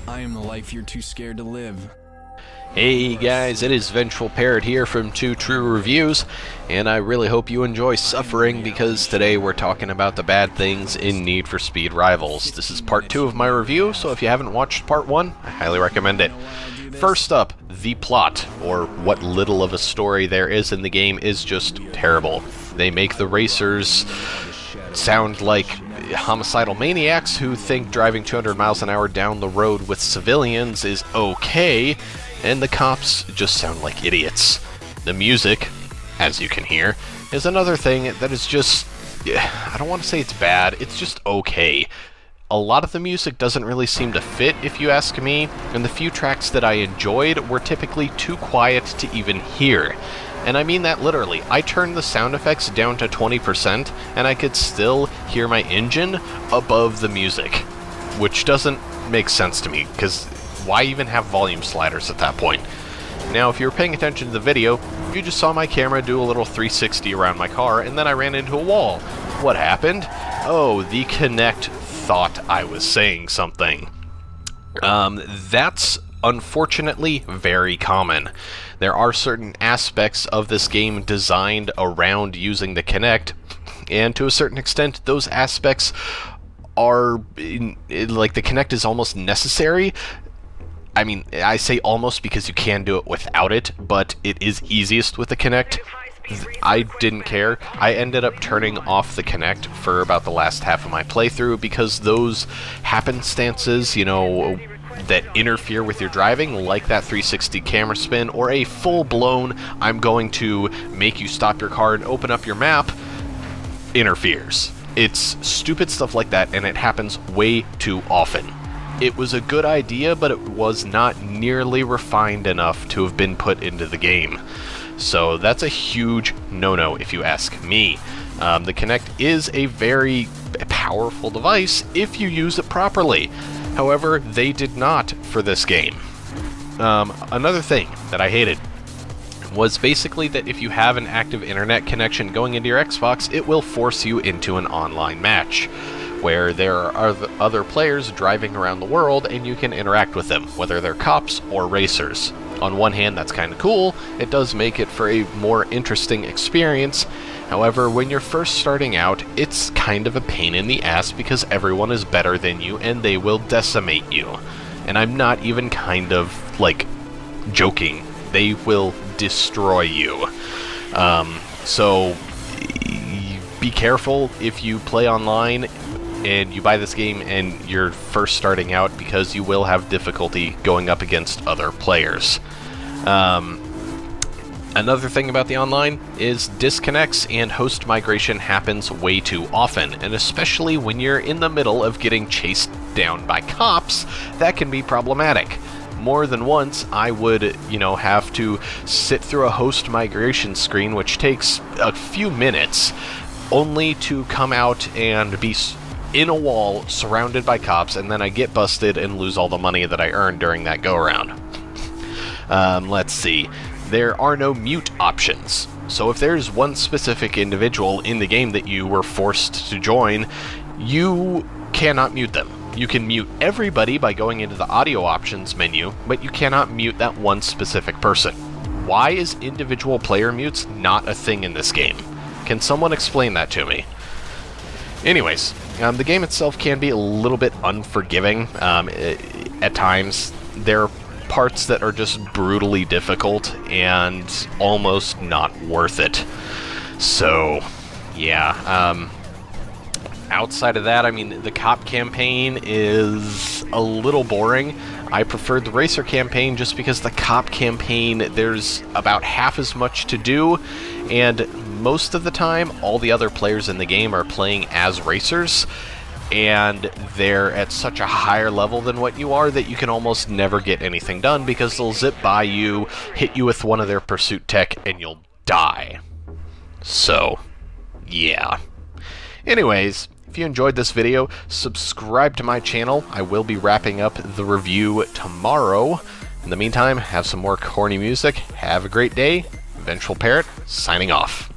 I am the life you're too scared to live. Hey guys, it is Vengeful Parrot here from Two True Reviews, and I really hope you enjoy suffering because today we're talking about the bad things in Need for Speed Rivals. This is part 2 of my review, so if you haven't watched part 1, I highly recommend it. First up, the plot, or what little of a story there is in the game, is just terrible. They make the racers sound like homicidal maniacs who think driving 200 miles an hour down the road with civilians is okay, and the cops just sound like idiots. The music, as you can hear, is another thing that is just, I don't want to say it's bad, it's just okay. A lot of the music doesn't really seem to fit, if you ask me, and the few tracks that I enjoyed were typically too quiet to even hear. And I mean that literally. I turned the sound effects down to 20%, and I could still hear my engine above the music, which doesn't make sense to me, because why even have volume sliders at that point? Now, if you were paying attention to the video, you just saw my camera do a little 360 around my car, and then I ran into a wall. What happened? Oh, the Kinect thought I was saying something. That's unfortunately very common. There are certain aspects of this game designed around using the Kinect, and to a certain extent, those aspects are, like, the Kinect is almost necessary. I mean, I say almost because you can do it without it, but it is easiest with the Kinect. I didn't care. I ended up turning off the Kinect for about the last half of my playthrough because those happenstances, you know, that interfere with your driving, like that 360 camera spin, or a full-blown, I'm going to make you stop your car and open up your map, interferes. It's stupid stuff like that, and it happens way too often. It was a good idea, but it was not nearly refined enough to have been put into the game. So that's a huge no-no if you ask me. The Kinect is a very powerful device if you use it properly. However, they did not for this game. Another thing that I hated was basically that if you have an active internet connection going into your Xbox, it will force you into an online match, where there are other players driving around the world and you can interact with them, whether they're cops or racers. On one hand, that's kind of cool. It does make it for a more interesting experience. However, when you're first starting out, it's kind of a pain in the ass because everyone is better than you and they will decimate you. And I'm not even kind of, like, joking. They will destroy you. So be careful if you play online and you buy this game and you're first starting out, because you will have difficulty going up against other players. Another thing about the online is disconnects and host migration happens way too often, and especially when you're in the middle of getting chased down by cops, that can be problematic. More than once, I would, have to sit through a host migration screen, which takes a few minutes, only to come out and be in a wall surrounded by cops, and then I get busted and lose all the money that I earned during that go-around. Let's see. There are no mute options. So if there's one specific individual in the game that you were forced to join, you cannot mute them. You can mute everybody by going into the audio options menu, but you cannot mute that one specific person. Why is individual player mutes not a thing in this game? Can someone explain that to me? Anyways, the game itself can be a little bit unforgiving at times. There are parts that are just brutally difficult and almost not worth it. So, yeah. Outside of that, I mean, the cop campaign is a little boring. I preferred the racer campaign just because the cop campaign, there's about half as much to do, and most of the time, all the other players in the game are playing as racers, and they're at such a higher level than what you are that you can almost never get anything done because they'll zip by you, hit you with one of their pursuit tech, and you'll die. So, yeah. Anyways, if you enjoyed this video, subscribe to my channel. I will be wrapping up the review tomorrow. In the meantime, have some more corny music. Have a great day. Vengeful Parrot, signing off.